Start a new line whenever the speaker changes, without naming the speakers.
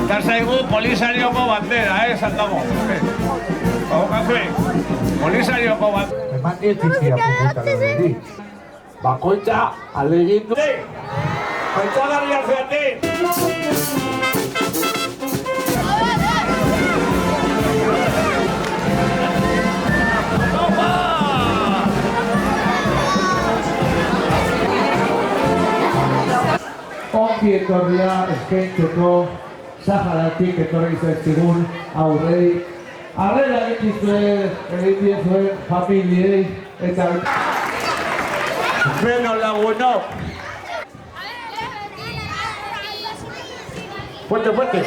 Falta zaigu Polisarioko bandera, zaldamo. Baukazue, Polisarioko bandera.
Eman dietizia publikaren bakoitza alegin du.
Baitzagarria zeate!
Ongi etorria eskaintzeko Saharatik etorri zaizkigun aurrei. Arrela egin diezuen familiei eta...
Beno lagunok!
Fuerte, fuerte!